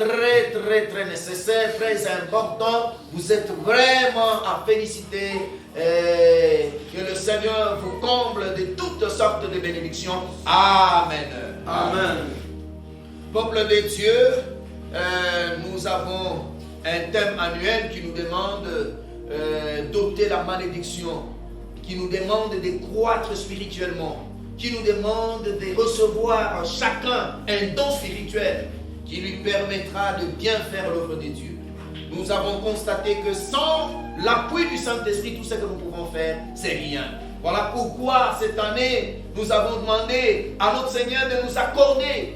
très nécessaire, très important. Vous êtes vraiment à féliciter. Que le Seigneur vous comble de toutes sortes de bénédictions. Amen. Amen. Peuple de Dieu, nous avons un thème annuel qui nous demande d'ôter la malédiction, qui nous demande de croître spirituellement, qui nous demande de recevoir chacun un don spirituel qui lui permettra de bien faire l'œuvre de Dieu. Nous avons constaté que sans l'appui du Saint-Esprit, tout ce que nous pouvons faire, c'est rien. Voilà pourquoi cette année, nous avons demandé à notre Seigneur de nous accorder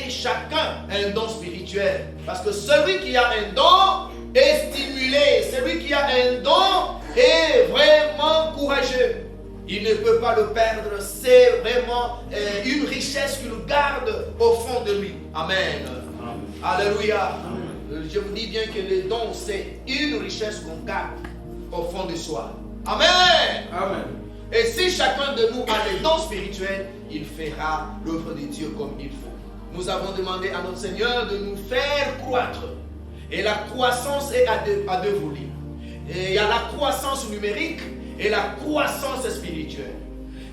chacun un don spirituel. Parce que celui qui a un don est stimulé, celui qui a un don est vraiment courageux. Il ne peut pas le perdre, c'est vraiment une richesse qu'il garde au fond de lui. Amen. Alléluia. Je vous dis bien que le don, c'est une richesse qu'on garde au fond de soi. Amen. Amen. Et si chacun de nous a des dons spirituels, il fera l'œuvre de Dieu comme il faut. Nous avons demandé à notre Seigneur de nous faire croître. Et la croissance est à deux volets. Et il y a la croissance numérique et la croissance spirituelle.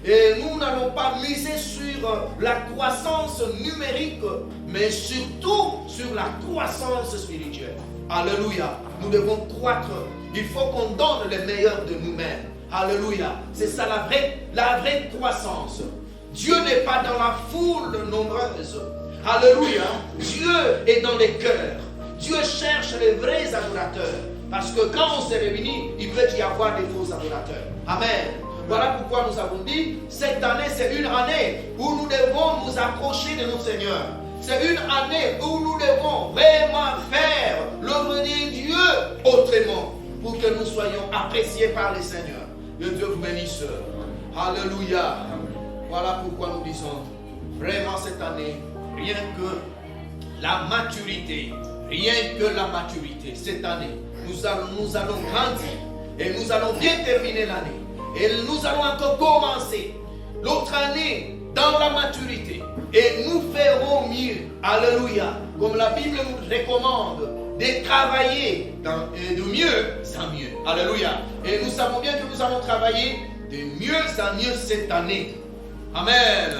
Et nous n'allons pas miser sur la croissance numérique, mais surtout sur la croissance spirituelle. Alléluia. Nous devons croître. Il faut qu'on donne le meilleur de nous-mêmes. Alléluia. C'est ça la vraie croissance. Dieu n'est pas dans la foule nombreuse. Alléluia. Dieu est dans les cœurs. Dieu cherche les vrais adorateurs. Parce que quand on se réunit, il peut y avoir des faux adorateurs. Amen. Voilà pourquoi nous avons dit, cette année, c'est une année où nous devons nous approcher de notre Seigneur. C'est une année où nous devons vraiment faire l'œuvre de Dieu autrement, pour que nous soyons appréciés par le Seigneur. Que Dieu vous bénisse. Alléluia. Voilà pourquoi nous disons, vraiment cette année, rien que la maturité, cette année, nous allons grandir et nous allons bien terminer l'année. Et nous allons encore commencer l'autre année dans la maturité. Et nous ferons mieux. Alléluia. Comme la Bible nous recommande de travailler de mieux en mieux. Alléluia. Et nous savons bien que nous allons travailler de mieux en mieux cette année. Amen.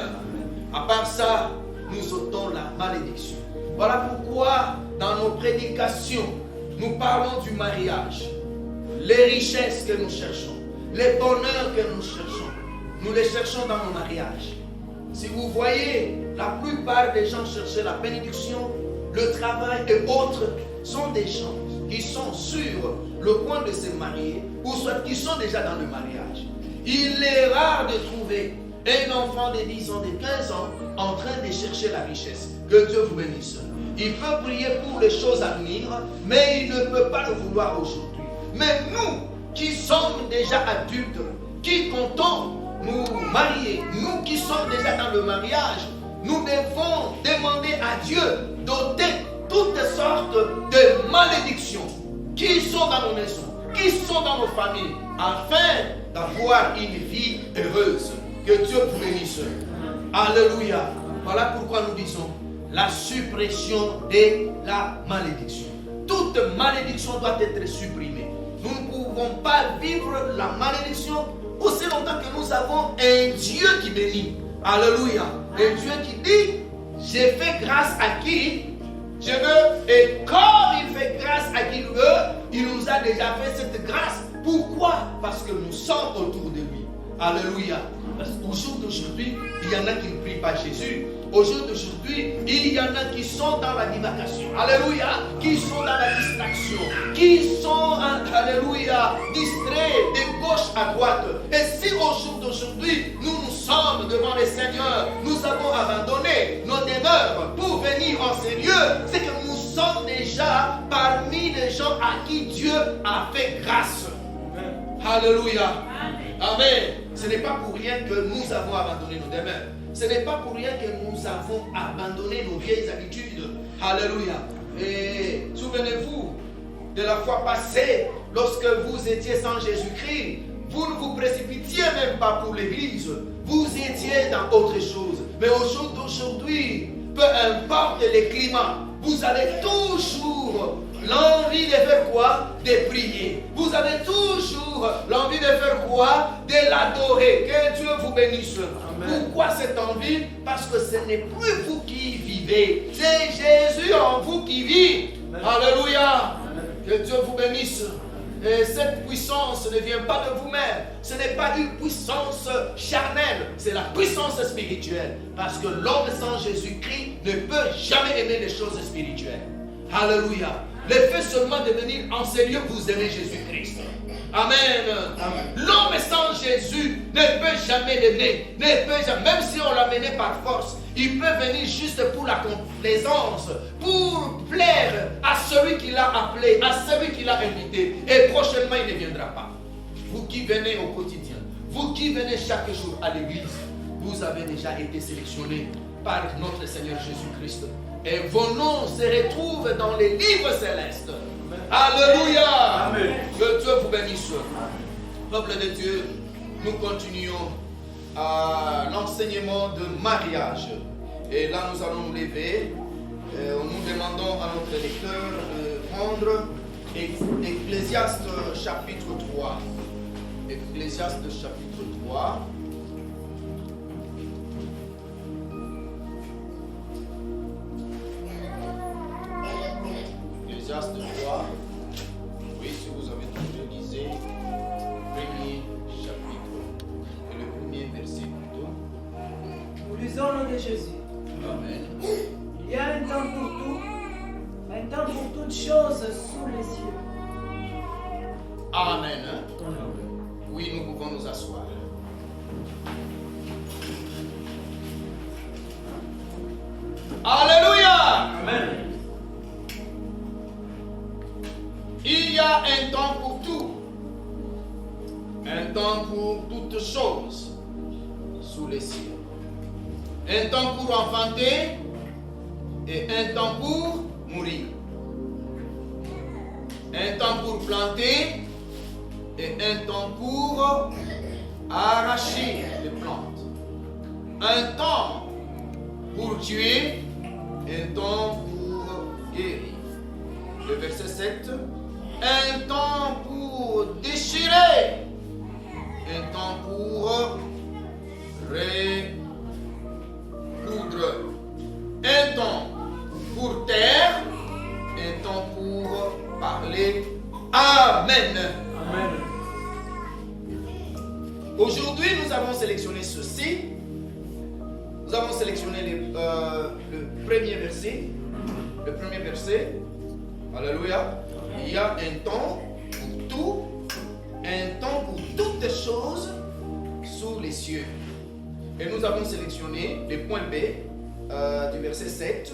À part ça, nous ôtons la malédiction. Voilà pourquoi dans nos prédications, nous parlons du mariage. Les richesses que nous cherchons. Les bonheurs que nous cherchons, nous les cherchons dans nos mariages. Si vous voyez, la plupart des gens cherchent la bénédiction, le travail et autres sont des gens qui sont sur le point de se marier ou soit qui sont déjà dans le mariage. Il est rare de trouver un enfant de 10 ans, de 15 ans en train de chercher la richesse. Que Dieu vous bénisse. Il peut prier pour les choses à venir, mais il ne peut pas le vouloir aujourd'hui. Mais nous, qui sommes déjà adultes, qui comptons nous marier, nous qui sommes déjà dans le mariage, nous devons demander à Dieu d'ôter toutes sortes de malédictions qui sont dans nos maisons, qui sont dans nos familles, afin d'avoir une vie heureuse. Que Dieu vous bénisse. Alléluia. Voilà pourquoi nous disons la suppression de la malédiction. Toute malédiction doit être supprimée. Nous ne pouvons pas vivre la malédiction aussi longtemps que nous avons un Dieu qui bénit. Alléluia. Un Dieu qui dit, j'ai fait grâce à qui je veux. Et comme il fait grâce à qui il veut, il nous a déjà fait cette grâce. Pourquoi? Parce que nous sommes autour de lui. Alléluia. Parce qu'au jour d'aujourd'hui, il y en a qui ne prient pas Jésus. Au jour d'aujourd'hui, il y en a qui sont dans la divacation. Alléluia. Qui sont dans la distraction. Qui sont, alléluia, distraits de gauche à droite. Et si au jour d'aujourd'hui, nous sommes devant le Seigneur, nous avons abandonné nos demeures pour venir en ces lieux, c'est que nous sommes déjà parmi les gens à qui Dieu a fait grâce. Alléluia. Amen. Ce n'est pas pour rien que nous avons abandonné nos demeures. Ce n'est pas pour rien que nous avons abandonné nos vieilles habitudes. Alléluia. Et souvenez-vous de la fois passée, lorsque vous étiez sans Jésus-Christ, vous ne vous précipitiez même pas pour l'église. Vous étiez dans autre chose. Mais au jour d'aujourd'hui, peu importe les climats, vous avez toujours l'envie de faire quoi? De prier. Vous avez toujours l'envie de faire quoi? De l'adorer. Que Dieu vous bénisse. Amen. Pourquoi cette envie? Parce que ce n'est plus vous qui vivez. C'est Jésus en vous qui vit. Amen. Alléluia. Amen. Que Dieu vous bénisse. Et cette puissance ne vient pas de vous-même. Ce n'est pas une puissance charnelle. C'est la puissance spirituelle. Parce que l'homme sans Jésus-Christ ne peut jamais aimer les choses spirituelles. Alléluia. Le fait seulement de venir en ces lieux, vous aimez Jésus-Christ. Amen. Amen. L'homme sans Jésus ne peut jamais l'aimer. Même si on l'a mené par force, il peut venir juste pour la complaisance, pour plaire à celui qui l'a appelé, à celui qui l'a invité. Et prochainement, il ne viendra pas. Vous qui venez au quotidien, vous qui venez chaque jour à l'église, vous avez déjà été sélectionnés par notre Seigneur Jésus-Christ. Et vos noms se retrouvent dans les livres célestes. Amen. Alléluia. Amen. Que Dieu vous bénisse. Peuple de Dieu, nous continuons à l'enseignement de mariage. Et là, nous allons nous lever. Nous demandons à notre lecteur de prendre Ecclésiaste chapitre 3. Ecclésiaste chapitre 3. Ecclésiaste 3. Oui, si vous avez toujours lisé, premier chapitre et le premier verset plutôt. Nous lisons le nom de Jésus. Amen. Il y a un temps pour tout, un temps pour toutes choses sous les cieux. Amen. Oui, nous pouvons nous asseoir. Alléluia. Amen. Il y a un temps pour tout, un temps pour toutes choses sous les cieux. Un temps pour enfanter et un temps pour mourir. Un temps pour planter et un temps pour arracher les plantes. Un temps pour tuer et un temps pour guérir. Le verset 7. Un temps pour déchirer, un temps pour recoudre, un temps pour taire, un temps pour parler. Amen. Amen. Aujourd'hui, nous avons sélectionné ceci. Nous avons sélectionné le premier verset. Le premier verset. Alléluia. Il y a un temps pour tout, un temps pour toutes choses sous les cieux. Et nous avons sélectionné le point B du verset 7.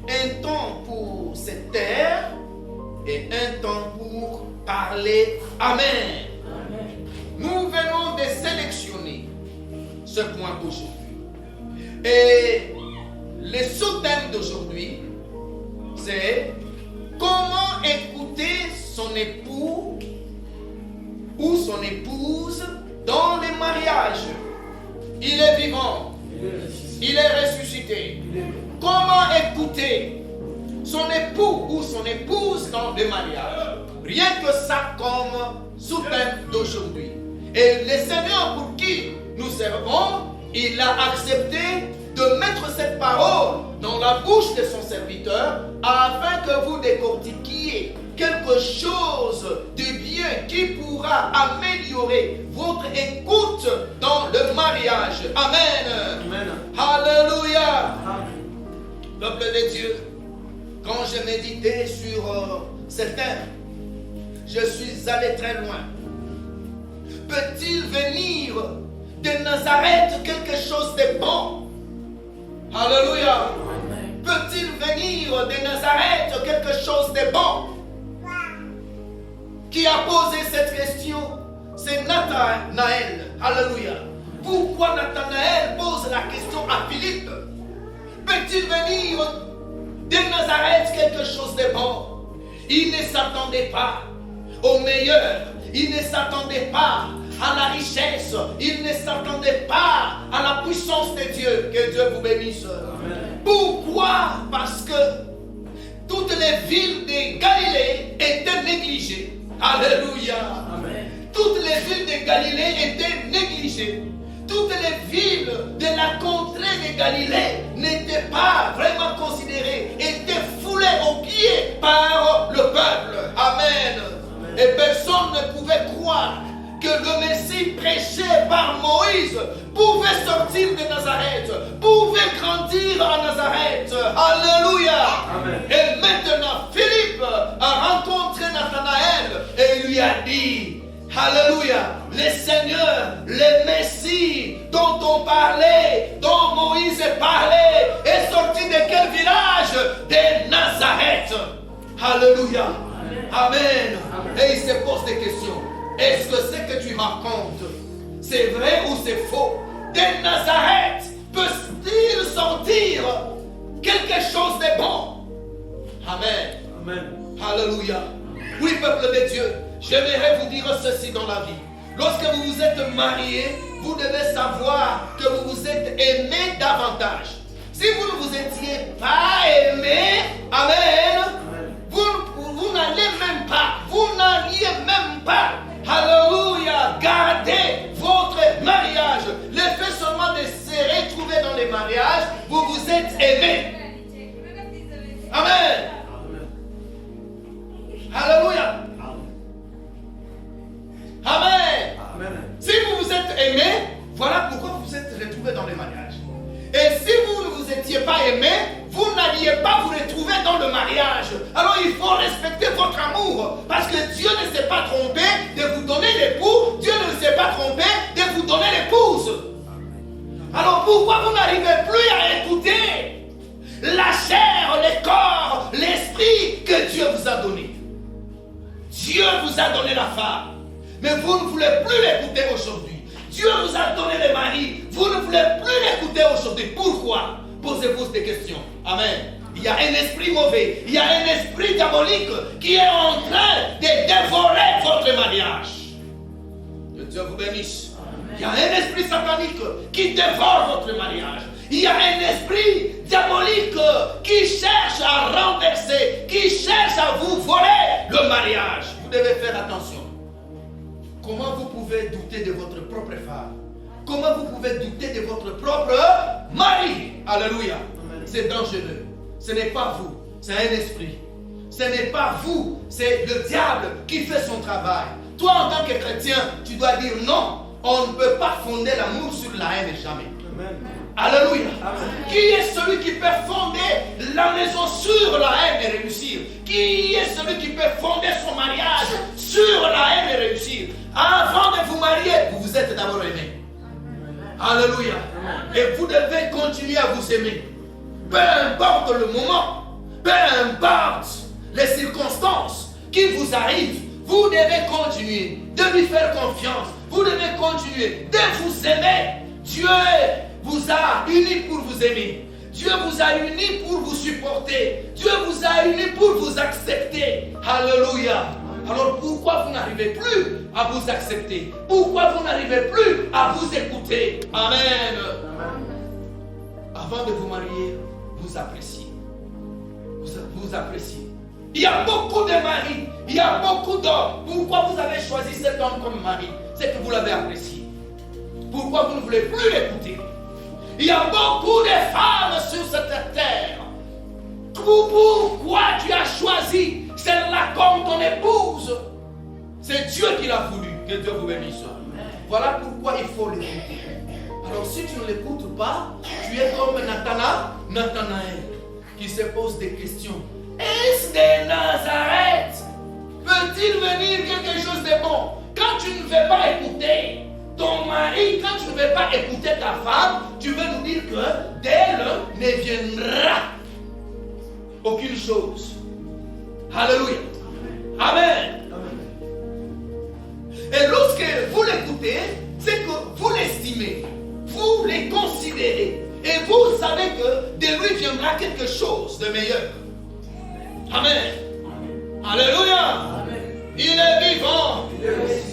Un temps pour cette terre et un temps pour parler. Amen. Amen. Nous venons de sélectionner ce point aujourd'hui. Et le sous-thème d'aujourd'hui, c'est comment écouter son époux ou son épouse dans les mariages. Il est vivant. Il est ressuscité. Comment écouter son époux ou son épouse dans les mariages? Rien que ça comme sous-thème d'aujourd'hui. Et le Seigneur pour qui nous servons, il a accepté de mettre cette parole dans la bouche de son serviteur afin que vous décortiquiez quelque chose de bien qui pourra améliorer votre écoute dans le mariage. Amen. Amen. Alléluia. Peuple de Dieu, quand je méditais sur ce thème, je suis allé très loin. Peut-il venir de Nazareth quelque chose de bon? Alléluia. Peut-il venir de Nazareth quelque chose de bon? Qui a posé cette question? C'est Nathanaël. Alléluia. Pourquoi Nathanaël pose la question à Philippe? Peut-il venir de Nazareth quelque chose de bon? Il ne s'attendait pas au meilleur. Il ne s'attendait pas à la richesse. Il ne s'attendait pas à la puissance de Dieu. Que Dieu vous bénisse. Amen. Pourquoi? Parce que toutes les villes de Galilée étaient négligées. Alléluia. Amen. Toutes les villes de Galilée étaient négligées. Toutes les villes de la contrée de Galilée n'étaient pas vraiment considérées, étaient foulées aux pieds par le peuple. Amen. Et personne ne pouvait croire que le Messie prêché par Moïse pouvait sortir de Nazareth, pouvait grandir à Nazareth. Alléluia. Amen. Et maintenant, Philippe a rencontré Nathanaël et lui a dit, alléluia, le Seigneur, le Messie dont on parlait, dont Moïse parlait, est sorti de quel village? De Nazareth. Alléluia. Amen. Et il se pose des questions. Est-ce que ce que tu racontes, c'est vrai ou c'est faux? De Nazareth peut-il sortir quelque chose de bon? Amen. Amen. Alléluia. Oui, peuple de Dieu, j'aimerais vous dire ceci dans la vie. Lorsque vous vous êtes mariés, vous devez savoir que vous vous êtes aimés davantage. Si vous ne vous étiez pas aimés, amen, vous n'allez même pas, vous n'alliez même pas, alléluia, garder votre mariage. Le fait seulement de se retrouver dans les mariages, vous vous êtes aimés. Amen. Alléluia. Amen. Amen. Si vous vous êtes aimés, voilà pourquoi vous vous êtes retrouvés dans les mariages. Et si vous ne vous étiez pas aimés, vous n'alliez pas vous retrouver dans le mariage. Alors il faut respecter votre amour. Parce que Dieu ne s'est pas trompé de vous donner l'époux. Dieu ne s'est pas trompé de vous donner l'épouse. Alors pourquoi vous n'arrivez plus à écouter la chair, le corps, l'esprit que Dieu vous a donné? Dieu vous a donné la femme, mais vous ne voulez plus l'écouter aujourd'hui. Dieu vous a donné le mari, vous ne voulez plus l'écouter aujourd'hui. Pourquoi? Posez-vous des questions. Amen. Il y a un esprit mauvais, il y a un esprit diabolique qui est en train de dévorer votre mariage. Que Dieu vous bénisse. Il y a un esprit satanique qui dévore votre mariage. Il y a un esprit diabolique qui cherche à renverser, qui cherche à vous voler le mariage. Vous devez faire attention. Comment vous pouvez douter de votre propre femme? Comment vous pouvez douter de votre propre mari? Alléluia. C'est dangereux. Ce n'est pas vous, c'est un esprit. Ce n'est pas vous, c'est le diable qui fait son travail. Toi, en tant que chrétien, tu dois dire non. On ne peut pas fonder l'amour sur la haine, jamais. Amen. Alléluia. Amen. Qui est celui qui peut fonder la maison sur la haine et réussir? Qui est celui qui peut fonder son mariage sur la haine et réussir? Avant de vous marier, vous vous êtes d'abord aimé. Alléluia. Et vous devez continuer à vous aimer. Peu importe le moment, peu importe les circonstances qui vous arrivent, vous devez continuer de lui faire confiance. Vous devez continuer de vous aimer. Dieu vous a unis pour vous aimer. Dieu vous a unis pour vous supporter. Dieu vous a unis pour vous accepter. Alléluia. Alors pourquoi vous n'arrivez plus à vous accepter? Pourquoi vous n'arrivez plus à vous écouter? Amen. Avant de vous marier, vous appréciez. Vous appréciez. Il y a beaucoup de maris, il y a beaucoup d'hommes. Pourquoi vous avez choisi cet homme comme mari? C'est que vous l'avez apprécié. Pourquoi vous ne voulez plus l'écouter? Il y a beaucoup de femmes sur cette terre. Pourquoi tu as choisi celle-là comme ton épouse? C'est Dieu qui l'a voulu. Que Dieu vous bénisse. Voilà pourquoi il faut l'écouter. Alors si tu ne l'écoutes pas, tu es comme Nathanaël qui se pose des questions. Est-ce de Nazareth peut-il venir quelque chose de bon? Quand tu ne veux pas écouter ton mari, quand tu ne veux pas écouter ta femme, tu veux nous dire que d'elle ne viendra aucune chose. Alléluia. Amen. Et lorsque vous l'écoutez, c'est que vous l'estimez, vous les considérez, et vous savez que de lui viendra quelque chose de meilleur. Amen. Alléluia. Il est vivant.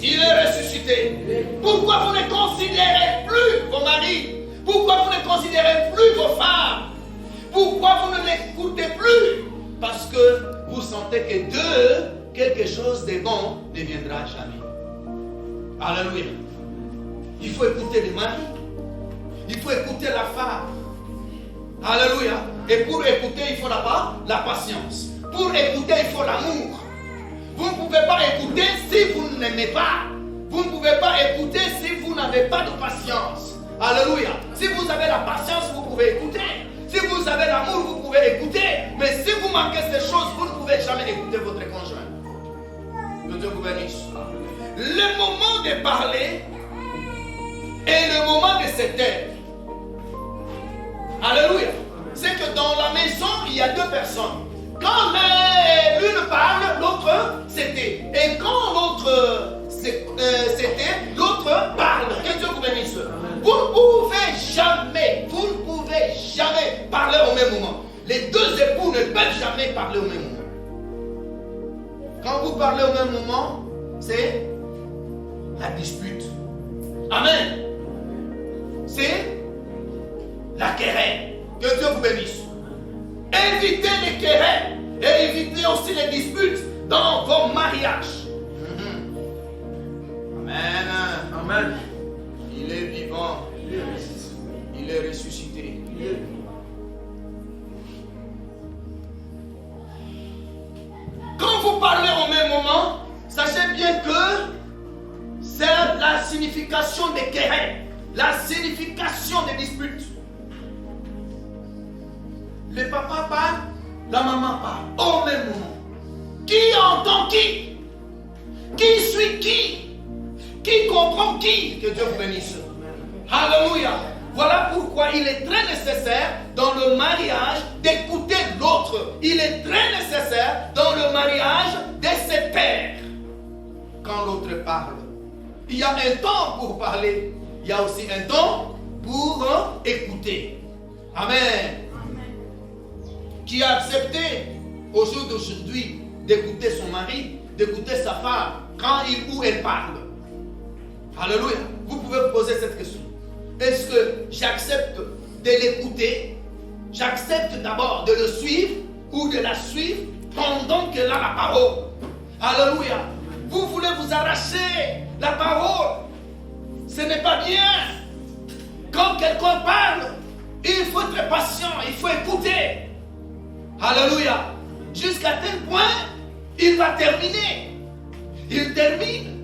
Il est ressuscité. Pourquoi vous ne considérez plus vos maris? Pourquoi vous ne considérez plus vos femmes? Pourquoi vous ne l'écoutez plus? Parce que vous sentez que de quelque chose de bon ne viendra jamais. Alléluia. Il faut écouter le mari. Il faut écouter la femme. Alléluia. Et pour écouter, il faut la patience. Pour écouter, il faut l'amour. Vous ne pouvez pas écouter si vous n'aimez pas. Vous ne pouvez pas écouter si vous n'avez pas de patience. Alléluia. Si vous avez la patience, vous pouvez écouter. Si vous avez l'amour, vous pouvez écouter. Mais si vous manquez ces choses, vous ne pouvez jamais écouter votre conjoint. Que Dieu vous bénisse. Le moment de parler et le moment de se taire. Alléluia. C'est que dans la maison, il y a deux personnes. Quand l'une parle, l'autre se tait. Et quand l'autre se tait, l'autre parle. Que Dieu vous bénisse. Vous ne pouvez jamais parler au même moment. Les deux époux ne peuvent jamais parler au même moment. Quand vous parlez au même moment, c'est la dispute. Amen. C'est la querelle. Que Dieu vous bénisse. Évitez les querelles et évitez aussi les disputes dans vos mariages. Amen. Amen. Il est vivant. Il est ressuscité. Quand vous parlez au même moment, sachez bien que c'est la signification des querelles, la signification des disputes. Le papa parle, la maman parle au même moment. Qui entend qui? Qui suit qui? Qui comprend qui? Que Dieu vous bénisse. Alléluia. Voilà pourquoi il est très nécessaire dans le mariage d'écouter l'autre. Il est très nécessaire dans le mariage de se taire quand l'autre parle. Il y a un temps pour parler. Il y a aussi un temps pour écouter. Amen. Qui a accepté au jour d'aujourd'hui d'écouter son mari, d'écouter sa femme quand il ou elle parle? Alléluia. Vous pouvez vous poser cette question. Est-ce que j'accepte de l'écouter? J'accepte d'abord de le suivre ou de la suivre pendant qu'elle a la parole? Alléluia. Vous voulez vous arracher la parole? Ce n'est pas bien. Quand quelqu'un parle, il faut être patient, il faut écouter. Alléluia. Jusqu'à tel point, il va terminer. Il termine.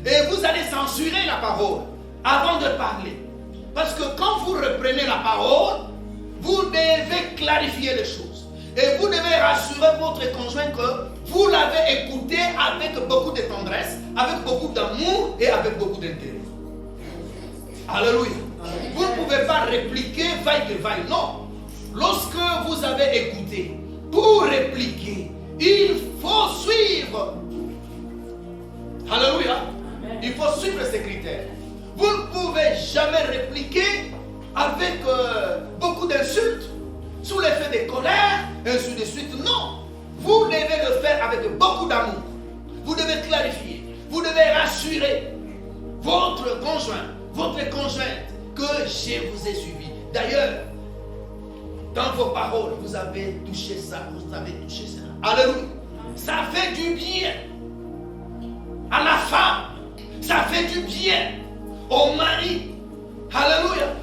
Et vous allez censurer la parole avant de parler. Parce que quand vous reprenez la parole, vous devez clarifier les choses. Et vous devez rassurer votre conjoint que vous l'avez écouté avec beaucoup de tendresse, avec beaucoup d'amour et avec beaucoup d'intérêt. Alléluia. Vous ne pouvez pas répliquer vaille de vaille. Non. Lorsque vous avez écouté, pour répliquer, il faut suivre. Alléluia. Il faut suivre ces critères. Vous ne pouvez jamais répliquer avec beaucoup d'insultes, sous l'effet de colère, ainsi de suite. Non. Vous devez le faire avec beaucoup d'amour. Vous devez clarifier. Vous devez rassurer votre conjoint, votre conjointe, que je vous ai suivi. D'ailleurs, dans vos paroles, vous avez touché ça, vous avez touché ça. Alléluia. Ça fait du bien à la femme. Ça fait du bien au mari. Alléluia.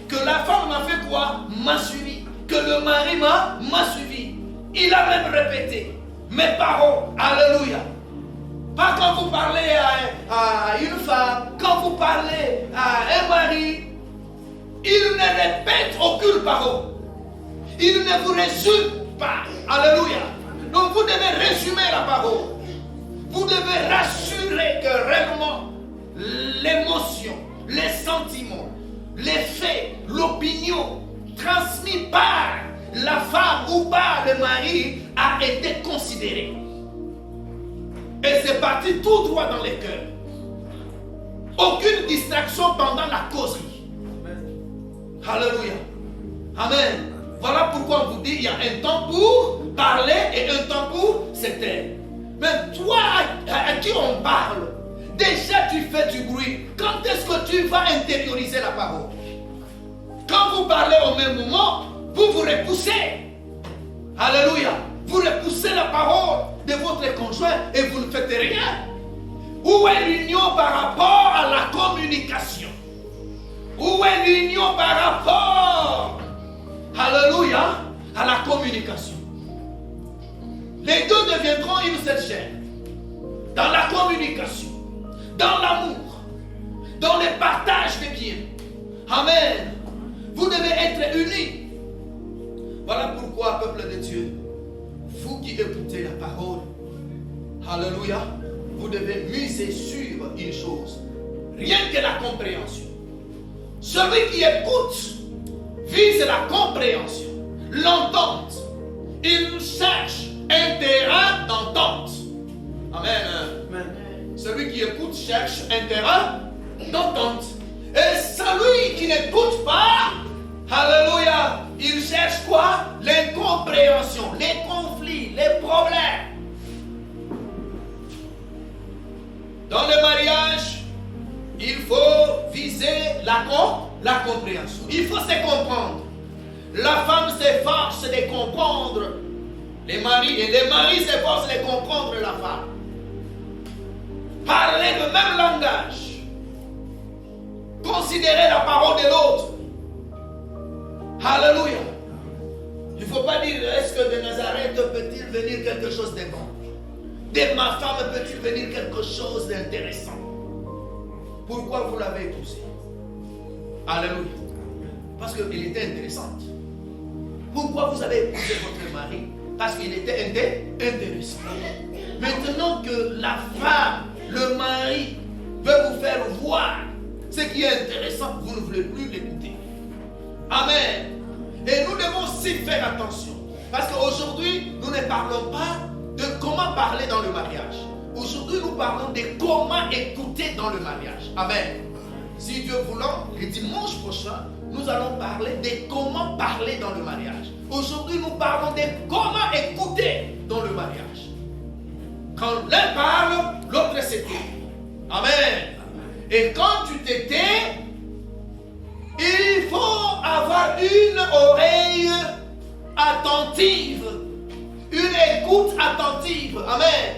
Que la femme m'a fait quoi? M'a suivi. Que le mari m'a suivi. Il a même répété mes paroles. Alléluia. Pas quand vous parlez à une femme, quand vous parlez à un mari, il ne répète aucune parole. Il ne vous résume pas. Alléluia. Donc vous devez résumer la parole. Vous devez rassurer que réellement l'émotion, les sentiments, les faits, l'opinion transmis par la femme ou par le mari a été considérée. Et c'est parti tout droit dans les cœurs. Aucune distraction pendant la causerie. Alléluia. Amen. Voilà pourquoi on vous dit il y a un temps pour parler et un temps pour se taire. Mais toi à qui on parle, déjà tu fais du bruit. Quand est-ce que tu vas intérioriser la parole? Quand vous parlez au même moment, vous repoussez. Alléluia. Vous repoussez la parole de votre conjoint et vous ne faites rien. Où est l'union par rapport à la communication? Où est l'union par rapport, alléluia, à la communication? Les deux deviendront une seule chair. Dans la communication, dans l'amour, dans le partage des biens. Amen. Vous devez être unis. Voilà pourquoi, peuple de Dieu, vous qui écoutez la parole, alléluia, vous devez miser sur une chose, rien que la compréhension. Celui qui écoute vise la compréhension, l'entente. Il cherche un terrain d'entente. Amen. Amen. Celui qui écoute cherche un terrain d'entente. Et celui qui n'écoute pas, alléluia, il cherche quoi? L'incompréhension, les conflits, les problèmes. Dans le mariage, il faut viser la compréhension. Il faut se comprendre. La femme s'efforce de comprendre les maris et les maris s'efforcent de comprendre la femme. Parler le même langage. Considérer la parole de l'autre. Alléluia. Il ne faut pas dire, est-ce que de Nazareth peut-il venir quelque chose de bon? De ma femme peut-il venir quelque chose d'intéressant? Pourquoi vous l'avez épousée? Alléluia. Parce qu'elle était intéressante. Pourquoi vous avez épousé votre mari? Parce qu'il était intéressant. Maintenant que la femme, le mari, veut vous faire voir ce qui est intéressant, vous ne voulez plus l'écouter. Amen. Et nous devons aussi faire attention. Parce qu'aujourd'hui, nous ne parlons pas de comment parler dans le mariage. Aujourd'hui, nous parlons de comment écouter dans le mariage. Amen. Si Dieu voulant, le dimanche prochain, nous allons parler de comment parler dans le mariage. Aujourd'hui, nous parlons de comment écouter dans le mariage. Quand l'un parle, l'autre se tait. Amen. Et quand tu te tais, il faut avoir une oreille attentive, une écoute attentive. Amen.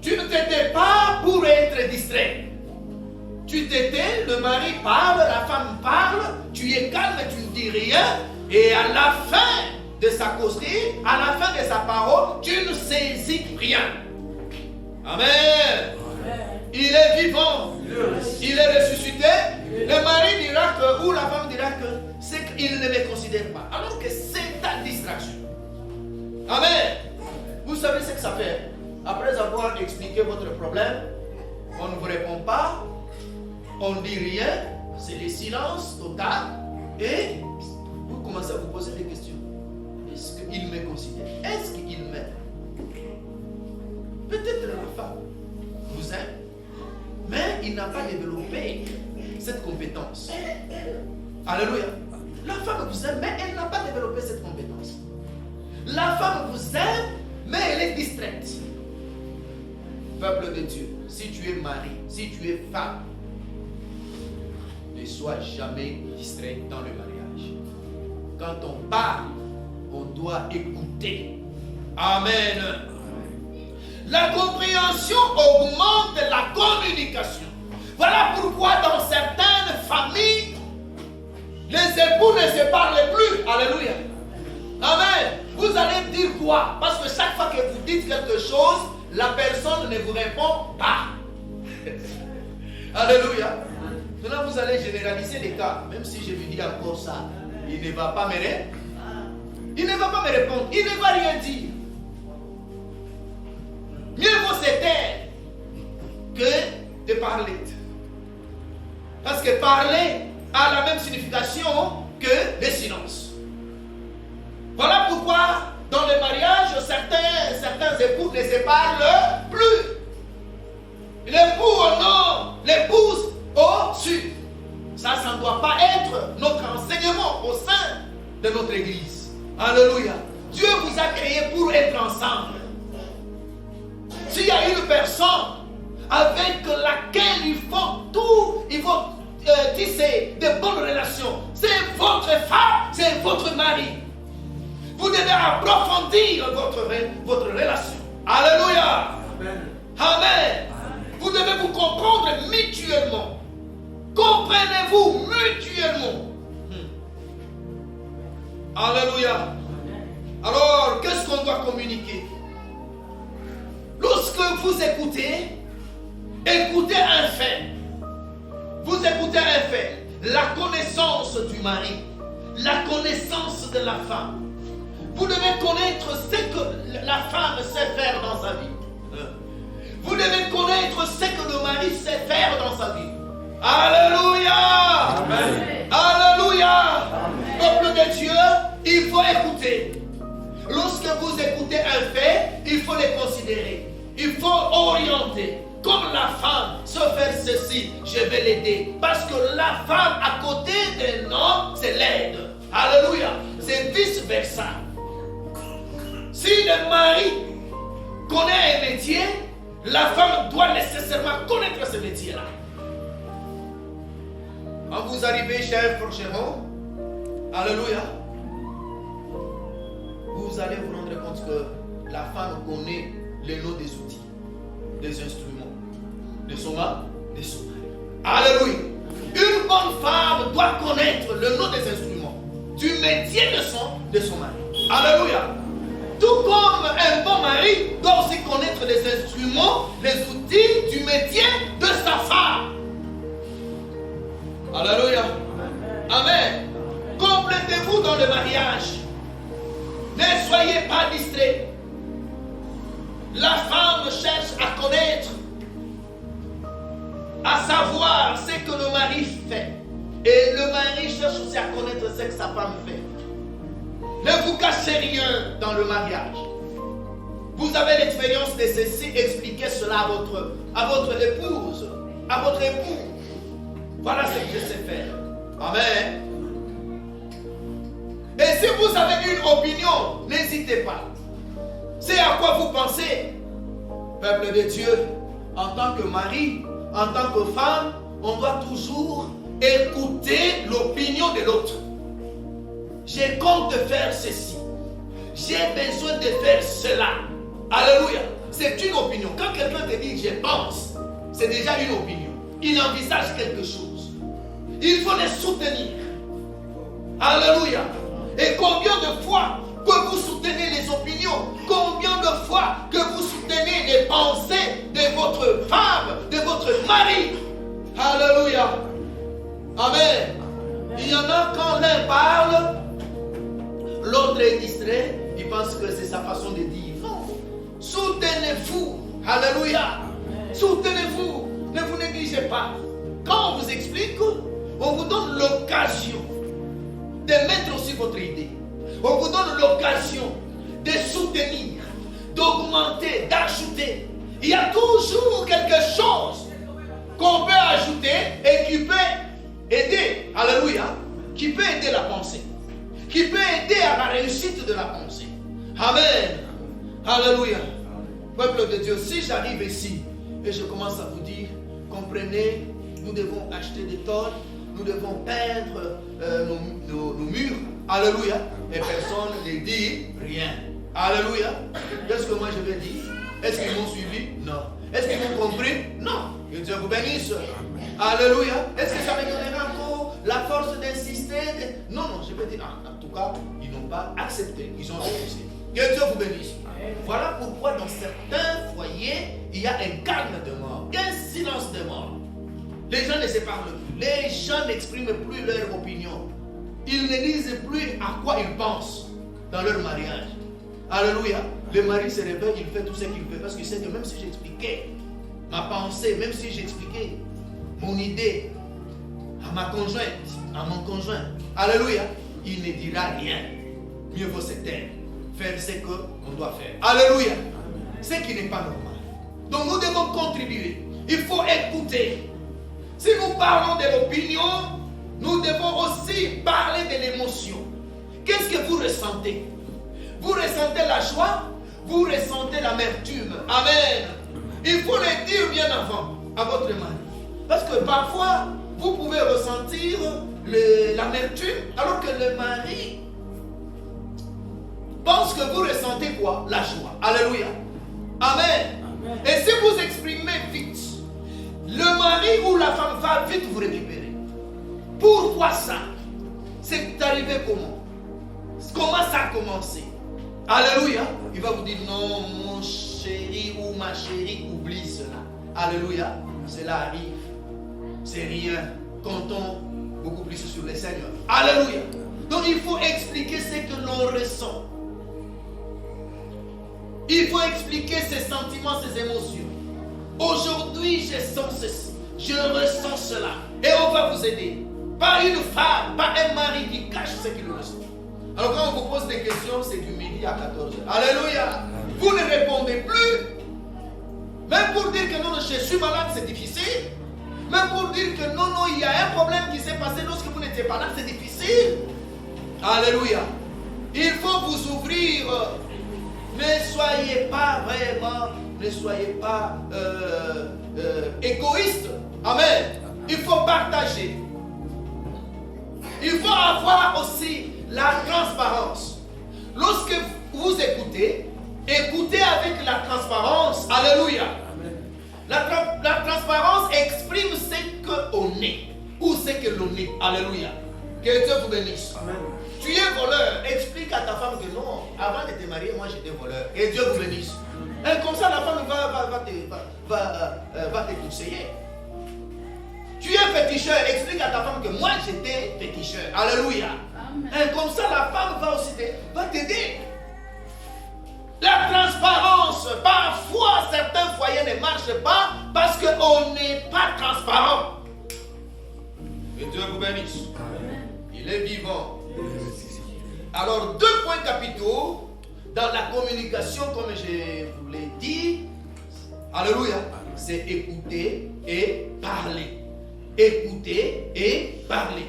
Tu ne t'étais pas pour être distrait. Tu t'étais, le mari parle, la femme parle, tu es calme, tu ne dis rien, et à la fin de sa causerie, à la fin de sa parole, tu ne saisis rien. Amen. Il est vivant, il est ressuscité. Le mari dira que, ou la femme dira que, c'est qu'il ne me considère pas. Alors que c'est ta distraction. Amen. Vous savez ce que ça fait? Après avoir expliqué votre problème, on ne vous répond pas, on ne dit rien, c'est le silence total, et vous commencez à vous poser des questions. Est-ce qu'il me considère? Est-ce qu'il m'aime? Peut-être la femme vous aime, mais il n'a pas développé cette compétence. Alléluia. La femme vous aime, mais elle n'a pas développé cette compétence. La femme vous aime, mais elle est distraite. Peuple de Dieu, si tu es mari, si tu es femme, ne sois jamais distrait dans le mariage. Quand on parle, on doit écouter. Amen. La compréhension augmente la communication. Voilà pourquoi dans certaines familles, les époux ne se parlent plus. Alléluia. Amen. Vous allez dire quoi? Parce que chaque fois que vous dites quelque chose, la personne ne vous répond pas. Alléluia. Maintenant, vous allez généraliser les cas. Même si je lui dis encore ça, il ne va pas me répondre. Il ne va pas me répondre. Il ne va rien dire. Mieux vaut se taire que de parler. Parce que parler a la même signification que le silence. Voilà pourquoi dans le mariage, certains époux ne se parlent plus. L'époux au nord, l'épouse au sud. Ça ne doit pas être notre enseignement au sein de notre église. Alléluia. Dieu vous a créé pour être ensemble. S'il y a une personne avec laquelle il faut tisser de bonnes relations, c'est votre femme, c'est votre mari. Vous devez approfondir votre relation. Alléluia. Amen. Vous devez vous comprendre mutuellement. Comprenez-vous mutuellement. Alléluia. Alors, qu'est-ce qu'on doit communiquer? Lorsque vous écoutez, écoutez un fait. Vous écoutez un fait. La connaissance du mari, la connaissance de la femme. Vous devez connaître ce que la femme sait faire dans sa vie. Vous devez connaître ce que le mari sait faire dans sa vie. Alléluia. Amen. Alléluia. Peuple de Dieu, il faut écouter. Lorsque vous écoutez un fait, il faut les considérer. Il faut orienter. Comme la femme se faire ceci, je vais l'aider. Parce que la femme à côté d'un homme, c'est l'aide. Alléluia. C'est vice-versa. Si le mari connaît un métier, la femme doit nécessairement connaître ce métier-là. Quand vous arrivez chez un forgeron, alléluia, vous allez vous rendre compte que la femme connaît les noms des outils, des instruments, de son mari. Alléluia. Une bonne femme doit connaître le nom des instruments, du métier de son mari. Alléluia. Tout comme un bon mari doit aussi connaître les instruments, les outils du métier de sa femme. Alléluia. Amen. Complétez-vous dans le mariage. Ne soyez pas distraits. La femme cherche à connaître, à savoir ce que le mari fait. Et le mari cherche aussi à connaître ce que sa femme fait. Ne vous cachez rien dans le mariage. Vous avez l'expérience de ceci, expliquez cela à votre épouse, à votre époux. Voilà ce que je sais faire. Amen. Et si vous avez une opinion, n'hésitez pas. C'est à quoi vous pensez. Peuple de Dieu, en tant que mari, en tant que femme, on doit toujours écouter l'opinion de l'autre. Je compte faire ceci. J'ai besoin de faire cela. Alléluia. C'est une opinion. Quand quelqu'un te dit je pense, c'est déjà une opinion. Il envisage quelque chose. Il faut les soutenir. Alléluia. Et combien de fois que vous soutenez les opinions, combien de fois que vous soutenez les pensées de votre femme, de votre mari. Alléluia. Amen. Il y en a quand l'un parle, l'autre est distrait, il pense que c'est sa façon de dire. Non. Soutenez-vous. Alléluia. Soutenez-vous. Ne vous négligez pas. Quand on vous explique, on vous donne l'occasion de mettre aussi votre idée. On vous donne l'occasion de soutenir, d'augmenter, d'ajouter. Il y a toujours quelque chose qu'on peut ajouter et qui peut aider. Alléluia. Qui peut aider la pensée. Qui peut aider à la réussite de la pensée. Amen. Alléluia. Peuple de Dieu, si j'arrive ici et je commence à vous dire, comprenez, nous devons acheter des tôles, nous devons peindre nos murs. Alléluia. Et personne ne dit rien. Alléluia. Qu'est-ce que moi je vais dire? Est-ce qu'ils m'ont suivi? Non. Est-ce qu'ils m'ont compris? Non. Que Dieu vous bénisse. Alléluia. Est-ce que ça me donnera encore la force d'insister? Non, non, je vais dire, en tout cas, ils n'ont pas accepté. Ils ont refusé. Que Dieu vous bénisse. Voilà pourquoi dans certains foyers, il y a un calme de mort, un silence de mort. Les gens ne se parlent plus. Les gens n'expriment plus leur opinion. Ils ne disent plus à quoi ils pensent dans leur mariage. Alléluia. Le mari se réveille, il fait tout ce qu'il fait parce qu'il sait que même si j'expliquais ma pensée, même si j'expliquais mon idée à ma conjointe, à mon conjoint, alléluia, il ne dira rien. Mieux vaut se taire, faire ce qu'on doit faire. Alléluia. Ce qui n'est pas normal. Donc nous devons contribuer. Il faut écouter. Si nous parlons de l'opinion, nous devons aussi parler de l'émotion. Qu'est-ce que vous ressentez? Vous ressentez la joie? Vous ressentez l'amertume? Amen. Il faut le dire bien avant à votre mari. Parce que parfois, vous pouvez ressentir l'amertume, alors que le mari pense que vous ressentez quoi? La joie. Alléluia. Amen. Amen. Et si vous exprimez vite, le mari ou la femme va vite vous récupérer. Pourquoi ça? C'est arrivé comment? Comment ça a commencé? Alléluia. Il va vous dire non, mon chéri ou ma chérie, oublie cela. Alléluia. Cela arrive. C'est rien. Comptons beaucoup plus sur le Seigneur. Alléluia. Donc il faut expliquer ce que l'on ressent. Il faut expliquer ses sentiments, ses émotions. Aujourd'hui, je sens ceci. Je ressens cela. Et on va vous aider. Pas une femme, pas un mari qui cache ce qu'il ressent. Alors quand on vous pose des questions, c'est du midi à 14h. Alléluia. Vous ne répondez plus. Même pour dire que non, je suis malade, c'est difficile. Même pour dire que non, il y a un problème qui s'est passé lorsque vous n'étiez pas là, c'est difficile. Alléluia. Il faut vous ouvrir. Ne soyez pas vraiment, ne soyez pas égoïste. Amen. Il faut partager. Il faut avoir aussi la transparence. Lorsque vous écoutez, écoutez avec la transparence. Alléluia. La transparence exprime ce qu'on est ou ce que l'on est. Alléluia. Que Dieu vous bénisse. Amen. Tu es voleur. Explique à ta femme que non, avant de te marier, moi j'étais voleur. Que Dieu vous bénisse. Et comme ça, la femme va te conseiller. Tu es féticheur. Explique à ta femme que moi j'étais féticheur. Alléluia. Amen. Et comme ça, la femme va t'aider. La transparence, parfois certains foyers ne marchent pas parce qu'on n'est pas transparent. Que Dieu vous bénisse. Amen. Il est vivant. Alors, 2 points capitaux dans la communication, comme je vous l'ai dit. Alléluia. C'est écouter et parler. Écouter et parler.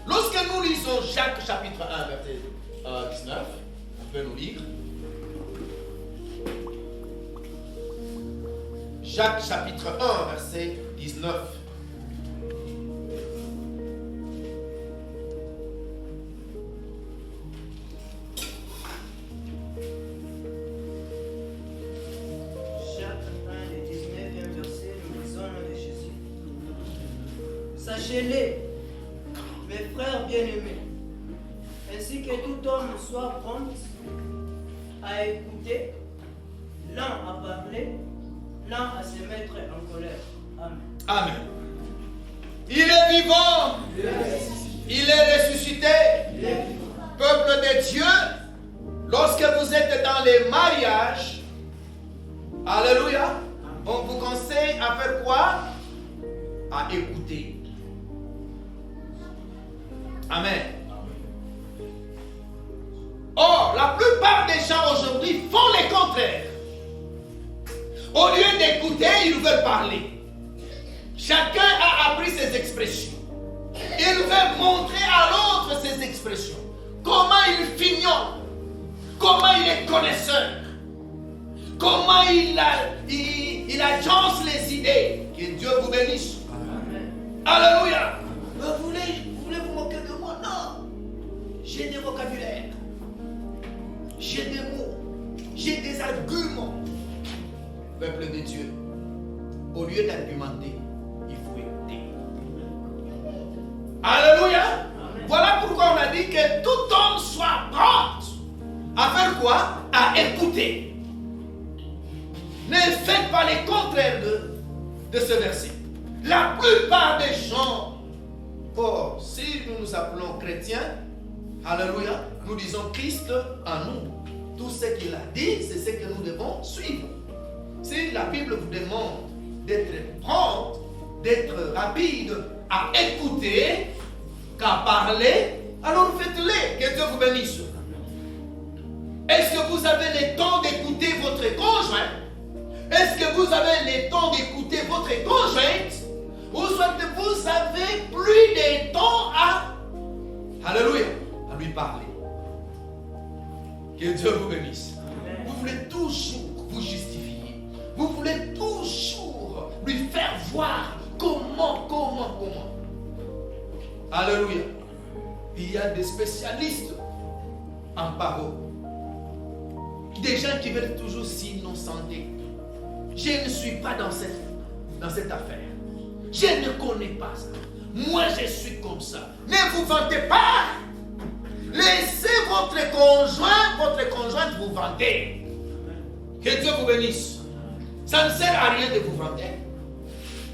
Lorsque nous lisons Jacques chapitre 1, verset 19, on peut nous lire. Jacques chapitre 1, verset 19. Sachez-les, mes frères bien-aimés, ainsi que tout homme soit prompt à écouter, lent à parler, lent à se mettre en colère. Amen. Amen. Il est vivant. Il est ressuscité. Peuple de Dieu, lorsque vous êtes dans les mariages, alléluia, on vous conseille à faire quoi? À écouter. Amen. Or, la plupart des gens aujourd'hui font le contraire. Au lieu d'écouter, ils veulent parler. Chacun a appris ses expressions. Il veut montrer à l'autre ses expressions. Comment il fignole. Comment il est connaisseur. Comment il agence les idées. Que Dieu vous bénisse. Amen. Alléluia. Vous voulez vous moquer de moi? Non. J'ai des vocabulaires. J'ai des mots. J'ai des arguments. Peuple de Dieu, au lieu d'argumenter, il faut écouter. Alléluia. Amen. Voilà pourquoi on a dit que tout homme soit prompt à faire quoi? À écouter. Ne faites pas les contraires de ce verset. La plupart des gens, si nous nous appelons chrétiens, alléluia, nous disons Christ en nous. Tout ce qu'il a dit, c'est ce que nous devons suivre. Si la Bible vous demande d'être prompt, d'être rapide à écouter, qu'à parler, alors faites-le. Que Dieu vous bénisse. Est-ce que vous avez le temps d'écouter votre conjoint? Est-ce que vous avez le temps d'écouter votre conjointe? Ou soit vous avez plus de temps à, alléluia, à lui parler? Que Dieu vous bénisse. Vous voulez toujours vous justifier. Vous voulez toujours lui faire voir comment. Alléluia. Il y a des spécialistes en parole. Des gens qui veulent toujours s'innocenter. Je ne suis pas dans cette affaire. Je ne connais pas ça. Moi, je suis comme ça. Ne vous vantez pas. Laissez votre conjointe vous vanter. Que Dieu vous bénisse. Ça ne sert à rien de vous vanter.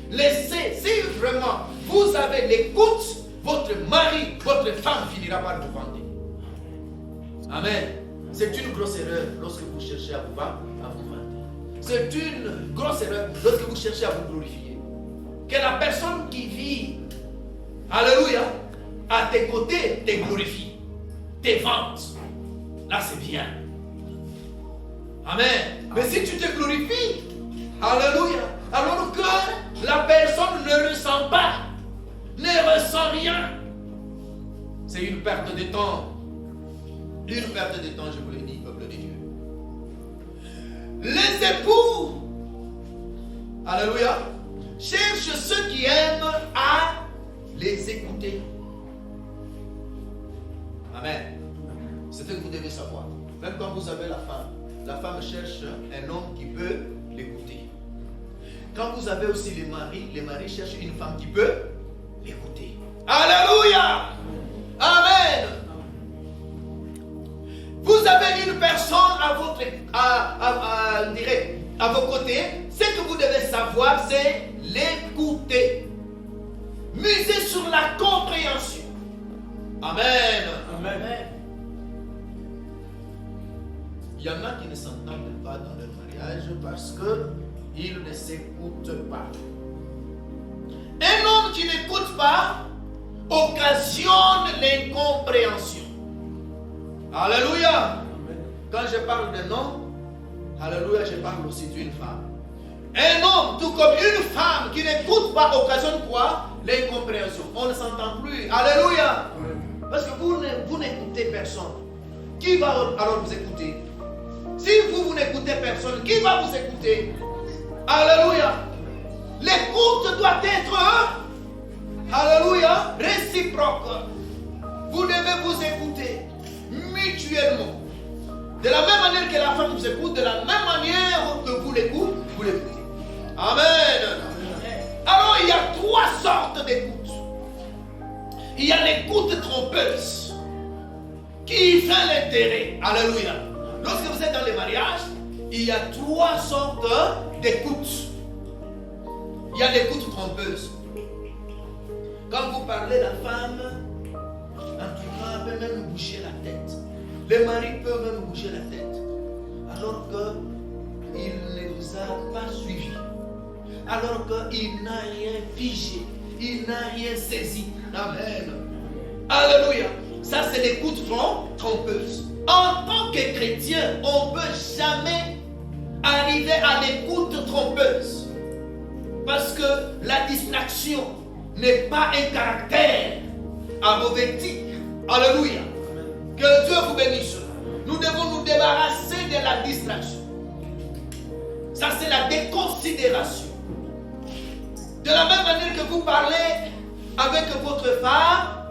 Laissez, si vraiment vous avez l'écoute, votre mari, votre femme finira par vous vanter. Amen. C'est une grosse erreur lorsque vous cherchez à vous vanter. C'est une grosse erreur lorsque vous cherchez à vous glorifier. Que la personne qui vit, alléluia, à tes côtés te glorifie, te vante. Là, c'est bien. Amen. Mais si tu te glorifies, alléluia, alors que la personne ne ressent pas, ne ressent rien, c'est une perte de temps. Une perte de temps, je vous l'ai dit, peuple de Dieu. Les époux, alléluia, cherchent ceux qui aiment à les écouter. Amen. C'est ce que vous devez savoir. Même quand vous avez la femme cherche un homme qui peut l'écouter. Quand vous avez aussi les maris cherchent une femme qui peut l'écouter. Alléluia. Amen. Vous avez une personne à vos côtés. Ce que vous devez savoir, c'est l'écouter. Misez sur la compréhension. Amen. Amen. Il y en a qui ne s'entendent pas dans leur mariage parce qu'ils ne s'écoutent pas. Un homme qui n'écoute pas occasionne l'incompréhension. Alléluia. Quand je parle d'un homme, alléluia, je parle aussi d'une femme. Un homme, tout comme une femme qui n'écoute pas, occasionne quoi? L'incompréhension. On ne s'entend plus. Alléluia. Parce que vous n'écoutez personne. Qui va alors vous écouter? Si vous n'écoutez personne, qui va vous écouter? Alléluia. L'écoute doit être, alléluia, réciproque. Vous devez vous écouter mutuellement. De la même manière que la femme vous écoute, de la même manière que vous l'écoutez. Amen. Alors il y a 3 sortes d'écoute. Il y a l'écoute trompeuse qui fait l'intérêt. Alléluia. Lorsque vous êtes dans les mariages, il y a 3 sortes d'écoute. Il y a l'écoute trompeuse. Quand vous parlez, la femme, en tout cas, peut même bouger la tête. Le mari peut même bouger la tête. Alors qu'il ne vous a pas suivi. Alors qu'il n'a rien figé. Il n'a rien saisi. Amen. Alléluia. Ça, c'est l'écoute trompeuse. En tant que chrétien, on ne peut jamais arriver à l'écoute trompeuse. Parce que la distraction n'est pas un caractère amovétique. Alléluia. Que Dieu vous bénisse. Nous devons nous débarrasser de la distraction. Ça, c'est la déconsidération. De la même manière que vous parlez avec votre femme,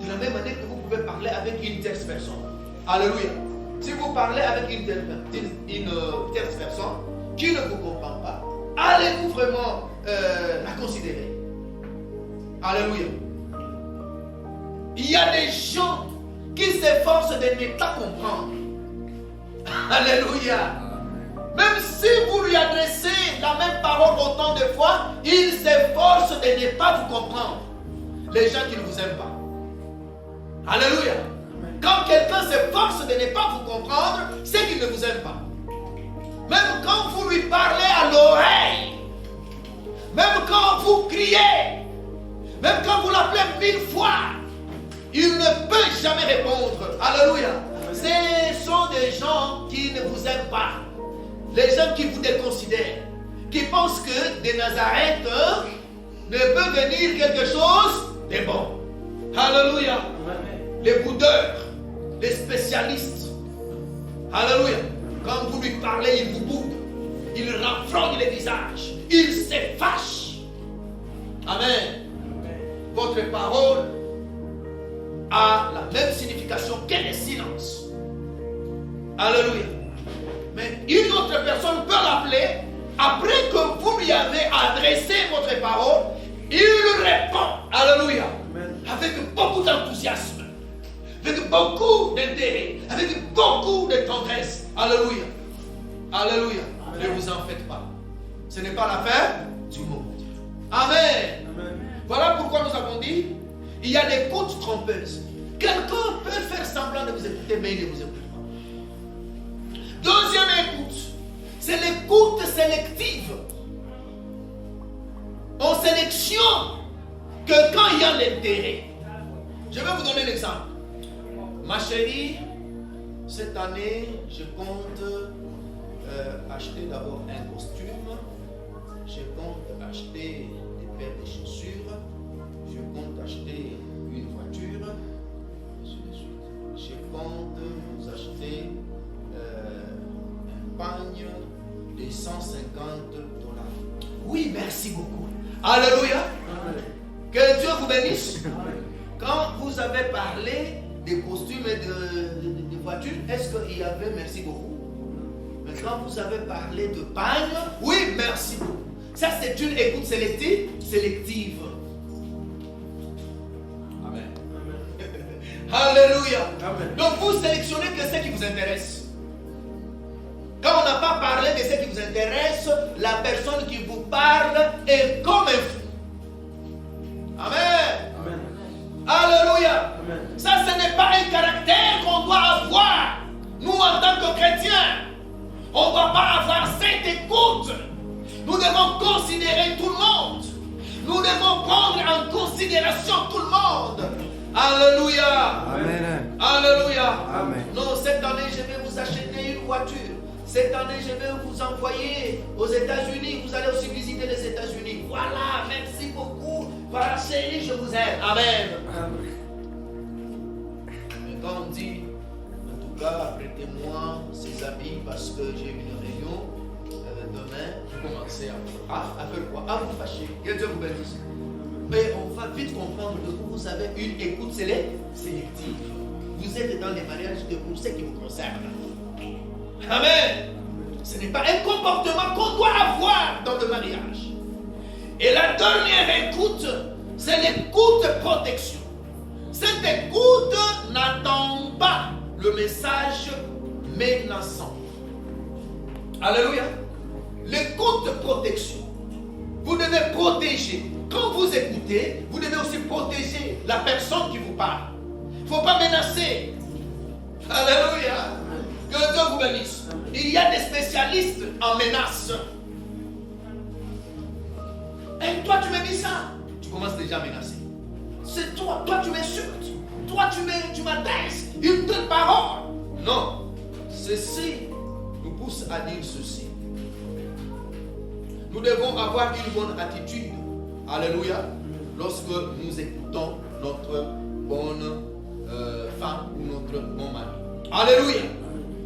de la même manière que vous pouvez parler avec une tierce personne. Alléluia. Si vous parlez avec une tierce personne qui ne vous comprend pas, allez-vous vraiment la considérer? Alléluia. Il y a des gens qui s'efforcent de ne pas comprendre. Alléluia. Même si vous lui adressez la même parole autant de fois, il s'efforce de ne pas vous comprendre. Les gens qui ne vous aiment pas. Alléluia. Quand quelqu'un s'efforce de ne pas vous comprendre, c'est qu'il ne vous aime pas. Même quand vous lui parlez à l'oreille, même quand vous criez, même quand vous l'appelez 1000 fois, il ne peut jamais répondre. Alléluia. Ce sont des gens qui ne vous aiment pas. Les gens qui vous déconsidèrent, qui pensent que de Nazareth ne peut venir quelque chose de bon. Alléluia. Les boudeurs, les spécialistes. Alléluia. Quand vous lui parlez, il vous boude. Il renfrogne le visage. Il se fâche. Amen. votre parole a la même signification que le silence. Alléluia. Mais une autre personne peut l'appeler, après que vous lui avez adressé votre parole, il répond. Alléluia. Avec beaucoup d'enthousiasme, avec beaucoup d'intérêt, avec beaucoup de tendresse. Alléluia. Alléluia. Ne vous en faites pas. Ce n'est pas la fin du monde. Amen. Voilà pourquoi nous avons dit, il y a des écoutes trompeuses. Quelqu'un peut faire semblant de vous écouter, mais il ne vous écoute pas. Deuxième écoute, c'est l'écoute sélective. On sélectionne que quand il y a l'intérêt. Je vais vous donner l'exemple. Ma chérie, cette année, je compte acheter d'abord un costume. Je compte acheter des paires de chaussures. Je compte acheter une voiture. Je compte vous acheter un pagne de 150 $. Oui, merci beaucoup. Alléluia. Que Dieu vous bénisse. Quand vous avez parlé des costumes et de voitures, est-ce qu'il y avait merci beaucoup? Mais quand vous avez parlé de pagne, oui, merci beaucoup. Ça, c'est une écoute sélective. Amen. Alléluia. Amen. Donc, vous sélectionnez que ce qui vous intéresse. Quand on n'a pas parlé de ce qui vous intéresse, la personne qui vous parle est comme un fou. Amen. Amen. Alléluia. Amen. Ça, ce n'est pas un caractère qu'on doit avoir. Nous, en tant que chrétiens, on ne doit pas avoir cette écoute. Nous devons considérer tout le monde. Nous devons prendre en considération tout le monde. Alléluia. Amen. Alléluia. Amen. Non, cette année, je vais vous acheter une voiture. Cette année, je vais vous envoyer aux États-Unis. Vous allez aussi visiter les États-Unis. Voilà, merci beaucoup. Voilà, chérie, je vous aime. Amen. Amen. Mais quand on dit, en tout cas, prêtez-moi ces habits parce que j'ai une réunion demain, vous commencez à faire quoi? À vous fâcher. Que Dieu vous bénisse. Mais on va vite comprendre que vous avez une écoute sélective. Vous êtes dans les mariages pour ce qui vous concerne. Amen. Ce n'est pas un comportement qu'on doit avoir dans le mariage. Et la dernière écoute, c'est l'écoute protection. Cette écoute n'attend pas le message menaçant. Alléluia. L'écoute protection. Vous devez protéger. Quand vous écoutez, vous devez aussi protéger la personne qui vous parle. Il ne faut pas menacer. Alléluia. Que Dieu vous bénisse. Il y a des spécialistes en menaces. Et toi, tu me dis ça. Tu commences déjà à menacer. C'est toi. Toi, tu m'insultes. Toi, tu m'adresses une telle parole. Non. Ceci nous pousse à dire ceci. Nous devons avoir une bonne attitude. Alléluia. Lorsque nous écoutons notre bonne femme ou notre bon mari. Alléluia.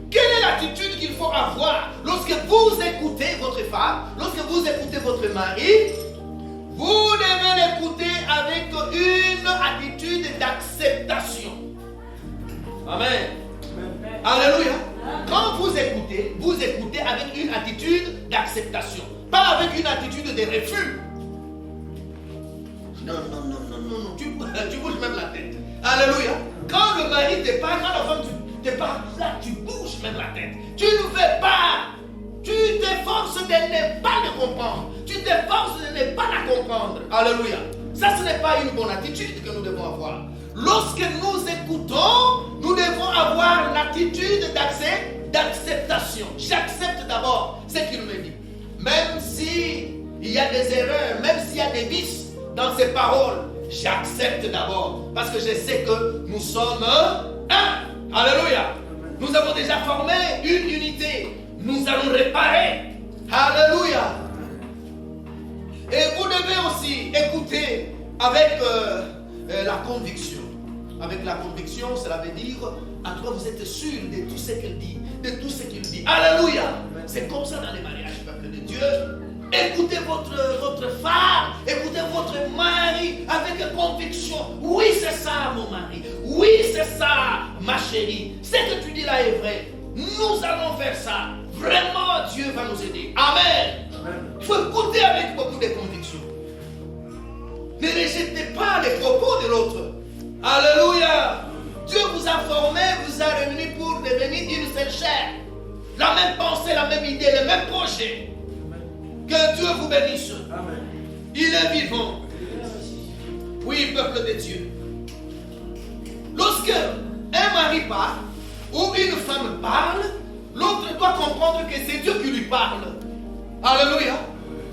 Quelle est l'attitude qu'il faut avoir lorsque vous écoutez votre femme, lorsque vous écoutez votre mari? Vous devez l'écouter avec une attitude d'acceptation. Amen. Alléluia. Quand vous écoutez avec une attitude d'acceptation, pas avec une attitude de refus. Non. Tu bouges même la tête. Alléluia. Quand le mari te parle, quand la femme te parle, là, tu bouges même la tête. Tu ne veux pas. Tu t'efforces de ne pas le comprendre. Tu t'efforces de ne pas la comprendre. Alléluia. Ça, ce n'est pas une bonne attitude que nous devons avoir. Lorsque nous écoutons, nous devons avoir l'attitude d'acceptation. J'accepte d'abord ce qu'il me dit. Même s'il y a des erreurs, même s'il y a des vices dans ses paroles, j'accepte d'abord. Parce que je sais que nous sommes un. Alléluia. Nous avons déjà formé une unité. Nous allons réparer. Alléluia. Et vous devez aussi écouter avec la conviction. Avec la conviction, cela veut dire, à toi vous êtes sûr de tout ce qu'elle dit, de tout ce qu'il dit. Alléluia. C'est comme ça dans les mariages, peuple de Dieu. Écoutez votre femme, écoutez votre mari avec conviction. Oui, c'est ça, mon mari. Oui, c'est ça, ma chérie. Ce que tu dis là est vrai. Nous allons faire ça. Vraiment, Dieu va nous aider. Amen. Il faut écouter avec beaucoup de conviction. Ne rejetez pas les propos de l'autre. Alléluia. Dieu vous a formé, vous a réunis pour devenir une seule chair. La même pensée, la même idée, le même projet. Que Dieu vous bénisse. Amen. Il est vivant. Oui, peuple de Dieu. Lorsque un mari parle ou une femme parle, l'autre doit comprendre que c'est Dieu qui lui parle. Alléluia.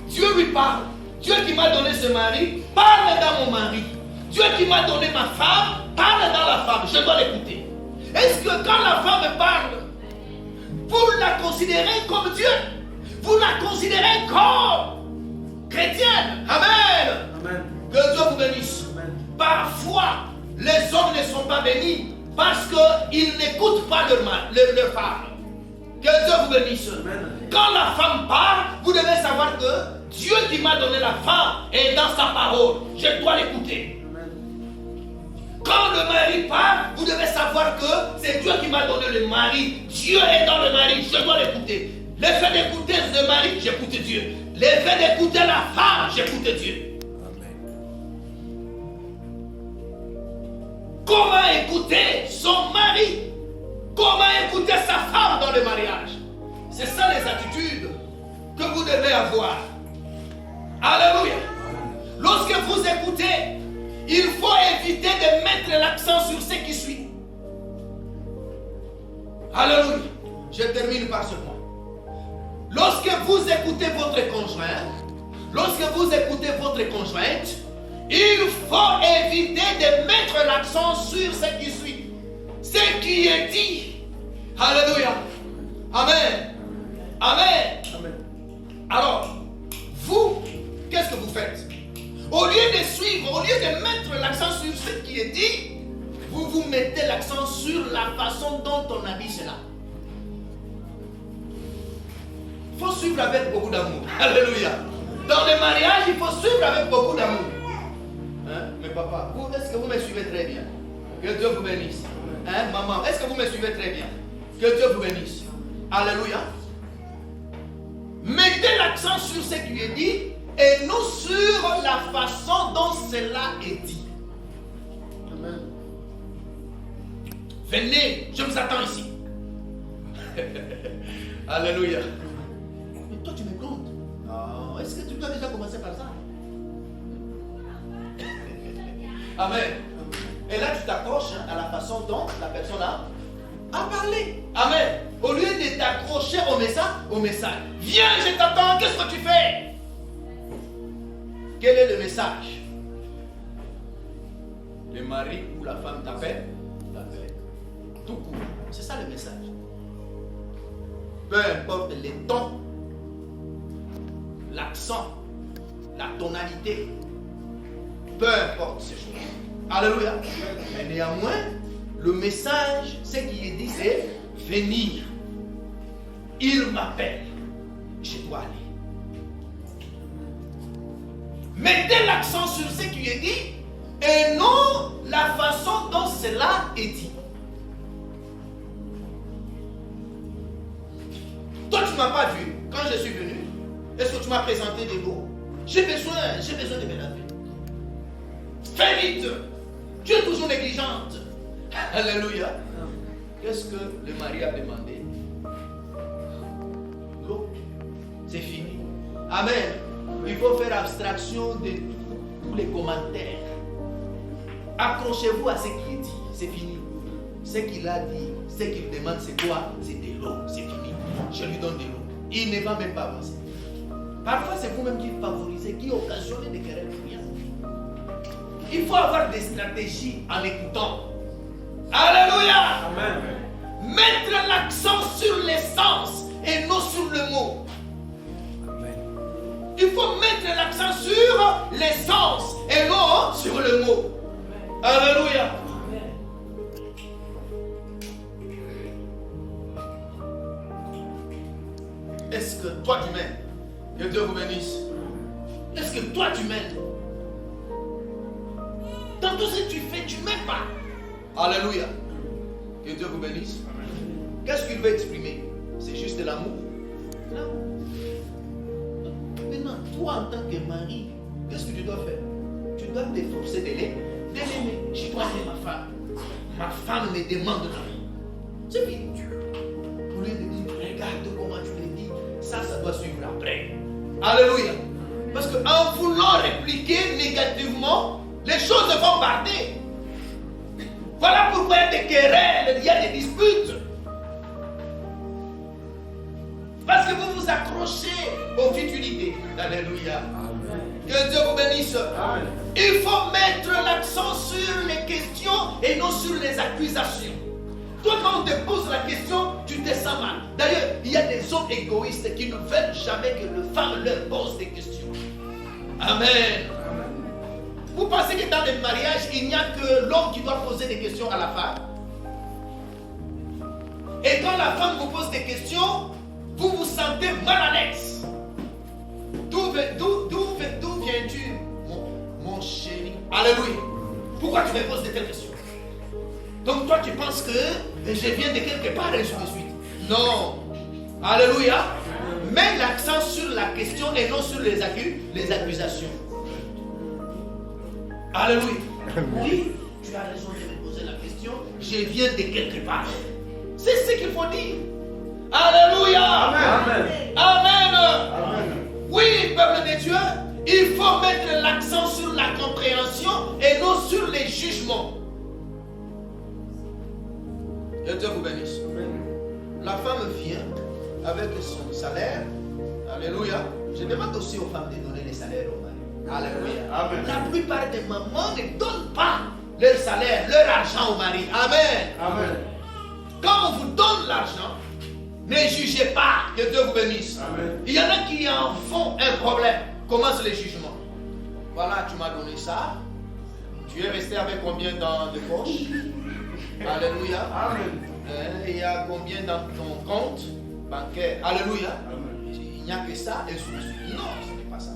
Dieu lui parle. Dieu qui m'a donné ce mari, parle dans mon mari. Dieu qui m'a donné ma femme, parle dans la femme. Je dois l'écouter. Est-ce que quand la femme parle, vous la considérez comme Dieu? Vous la considérez comme chrétienne? Amen. Amen. Que Dieu vous bénisse. Amen. Parfois, les hommes ne sont pas bénis parce qu'ils n'écoutent pas leur femme. Que Dieu vous bénisse. Amen. Quand la femme parle, vous devez savoir que Dieu qui m'a donné la femme est dans sa parole. Je dois l'écouter. Quand le mari parle, vous devez savoir que c'est Dieu qui m'a donné le mari. Dieu est dans le mari, je dois l'écouter. Le fait d'écouter le mari, j'écoute Dieu. Le fait d'écouter la femme, j'écoute Dieu. Amen. Comment écouter son mari? Comment écouter sa femme dans le mariage? C'est ça les attitudes que vous devez avoir. Alléluia. Lorsque vous écoutez, il faut éviter de mettre l'accent sur ce qui suit. Alléluia. Je termine par ce point. Lorsque vous écoutez votre conjoint, il faut éviter de mettre l'accent sur ce qui suit. Ce qui est dit. Alléluia. Amen. Amen. Amen. Alors, vous, qu'est-ce que vous faites? Au lieu de suivre, au lieu de mettre l'accent sur ce qui est dit, vous mettez l'accent sur la façon dont on a dit cela. Il faut suivre avec beaucoup d'amour. Alléluia. Dans le mariage, il faut suivre avec beaucoup d'amour. Hein? Mais papa, est-ce que vous me suivez très bien? Que Dieu vous bénisse. Hein? Maman, est-ce que vous me suivez très bien? Que Dieu vous bénisse. Alléluia. Mettez l'accent sur ce qui est dit et non sur la façon dont cela est dit. Amen. Venez, je vous attends ici. Alléluia. Mais toi tu me comptes. Non, est-ce que tu dois déjà commencer par ça? Amen. Et là tu t'accroches à la façon dont la personne a parlé. Amen. Au lieu de t'accrocher au message. Viens, je t'attends, qu'est-ce que tu fais? Quel est le message? Le mari ou la femme t'appelle? Tout court. C'est ça le message. Peu importe les tons, l'accent, la tonalité, peu importe ces choses. Alléluia. Mais néanmoins, le message, ce qui est dit, c'est venir. Il m'appelle. Je dois aller. Mettez l'accent sur ce qui est dit et non la façon dont cela est dit. Toi, tu ne m'as pas vu quand je suis venu. Est-ce que tu m'as présenté des mots? J'ai besoin de me laver. Fais vite. Tu es toujours négligente. Alléluia. Qu'est-ce que le mari a demandé? L'eau. C'est fini. Amen. Il faut faire abstraction de tous les commentaires. Accrochez-vous à ce qui est dit. C'est fini. Ce qu'il a dit, ce qu'il demande, c'est quoi? C'est de l'eau. C'est fini. Je lui donne de l'eau. Il ne va même pas avancer. Parfois, c'est vous-même qui favorisez, qui occasionnez des querelles pour rien. Il faut avoir des stratégies en écoutant. Alléluia. Amen. Mettre l'accent sur l'essence et non sur le mot. Amen. Il faut mettre l'accent sur l'essence et non sur le mot. Amen. Alléluia. Amen. Est-ce que toi tu m'aimes? Que Dieu vous bénisse. Est-ce que toi tu m'aimes? dans tout ce que tu fais, tu ne m'aimes pas. Alléluia. Que Dieu vous bénisse. Qu'est-ce qu'il veut exprimer? C'est juste de l'amour? Non. Maintenant, toi en tant que mari, qu'est-ce que tu dois faire? Tu dois t'efforcer de l'aimer. Je dois aimer ma femme. Ma femme me demande l'amour. C'est fini. Au lieu de dire, regarde comment tu le dis, ça doit suivre après. Alléluia. Parce qu'en voulant répliquer négativement, les choses vont barder. Voilà pourquoi il y a des querelles, il y a des disputes. Parce que vous vous accrochez aux futilités. Alléluia. Que Dieu vous bénisse. Amen. Il faut mettre l'accent sur les questions et non sur les accusations. Toi, quand on te pose la question, tu te sens mal. D'ailleurs, il y a des hommes égoïstes qui ne veulent jamais que les femmes leur posent des questions. Amen. Vous pensez que dans les mariages, il n'y a que l'homme qui doit poser des questions à la femme? Et quand la femme vous pose des questions, vous vous sentez mal à l'aise. D'où viens-tu, mon chéri? Alléluia. Pourquoi tu me poses de telles questions? Donc toi, tu penses que je viens de quelque part et ainsi de suite. Non. Alléluia. Mets l'accent sur la question et non sur les accusations. Alléluia. Oui, tu as raison de me poser la question. Je viens de quelque part. C'est ce qu'il faut dire. Alléluia. Amen. Amen. Amen. Oui, peuple de Dieu, il faut mettre l'accent sur la compréhension et non sur les jugements. Que Dieu vous bénisse. La femme vient avec son salaire. Alléluia. Je demande aussi aux femmes de donner les salaires aux maris. Alléluia. Amen. La plupart des mamans ne donnent pas leur salaire, leur argent au mari. Amen. Amen. Quand on vous donne l'argent, ne jugez pas. Que Dieu vous bénisse. Amen. Il y en a qui en font un problème. Commence les jugements. Voilà, tu m'as donné ça. Tu es resté avec combien dans de poches? Alléluia. Amen. Il y a combien dans ton compte bancaire? Alléluia. Amen. Il n'y a que ça. Et non, ce n'est pas ça.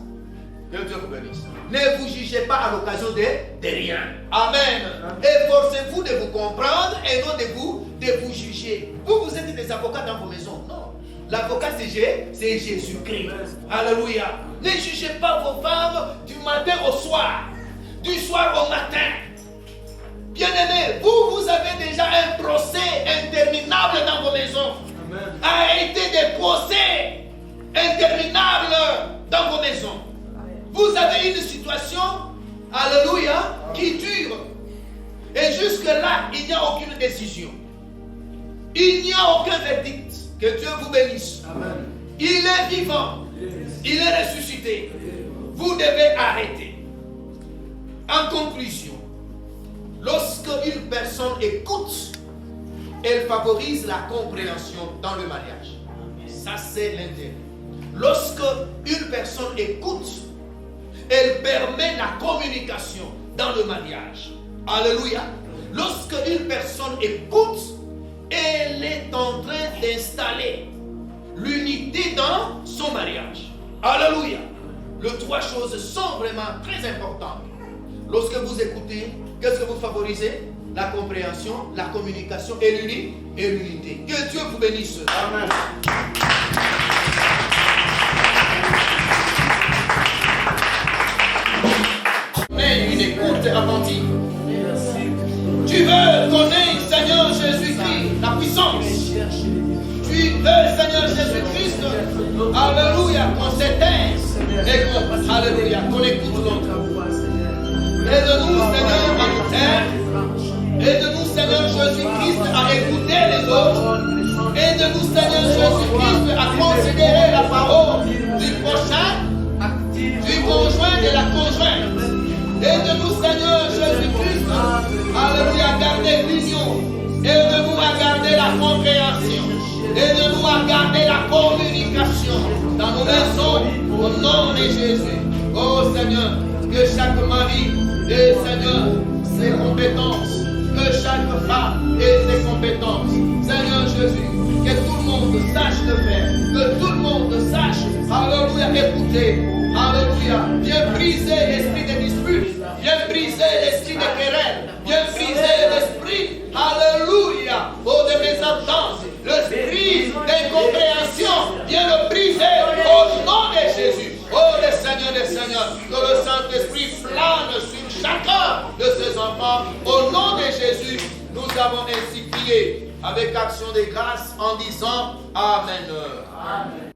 Que Dieu vous bénisse. Ne vous jugez pas à l'occasion de rien. Amen. Efforcez-vous de vous comprendre et non de vous juger. Vous êtes des avocats dans vos maisons. Non. L'avocat, c'est Jésus-Christ. Alléluia. Ne jugez pas vos femmes du matin au soir. Du soir au matin. Bien-aimés, vous avez déjà un procès interminable dans vos maisons. Amen. A été des procès interminables dans vos maisons. Vous avez une situation, alléluia, qui dure. Et jusque-là, il n'y a aucune décision. Il n'y a aucun verdict. Que Dieu vous bénisse. Amen. Il est vivant. Il est ressuscité. Vous devez arrêter. En conclusion, lorsque une personne écoute, elle favorise la compréhension dans le mariage. Ça, c'est l'intérêt. Lorsque une personne écoute, elle permet la communication dans le mariage. Alléluia. Lorsque une personne écoute, elle est en train d'installer l'unité dans son mariage. Alléluia. Les trois choses sont vraiment très importantes. Lorsque vous écoutez, qu'est-ce que vous favorisez? La compréhension, la communication et l'unité. Que Dieu vous bénisse. Amen. Mais une écoute attentive. Tu veux connaître, Seigneur Jésus-Christ, la puissance. Tu veux, Seigneur Jésus-Christ, alléluia, qu'on s'éteint et qu'on, alléluia, qu'on écoute l'autre. Aide-nous, Seigneur, à nous taire. Aide-nous, Seigneur Jésus-Christ, à écouter les autres. Aide-nous, Seigneur Jésus-Christ, à considérer la parole du prochain, du conjoint et de la conjointe. Aide-nous, Seigneur Jésus-Christ, alléluia, à garder l'union. Aide-nous à garder la compréhension. Aide-nous à garder la communication dans nos maisons au nom de Jésus. Oh Seigneur, que chaque mari ait, Seigneur, ses compétences. Que chaque femme ait ses compétences. Seigneur Jésus, que tout le monde sache le faire. Que tout le monde sache, alléluia, écouter. Alléluia. Viens briser l'esprit de dispute. Viens briser l'esprit de querelle. le Seigneur. Que le Saint-Esprit plane sur chacun de ses enfants. Au nom de Jésus, nous avons ainsi prié avec action de grâce en disant Amen. Amen.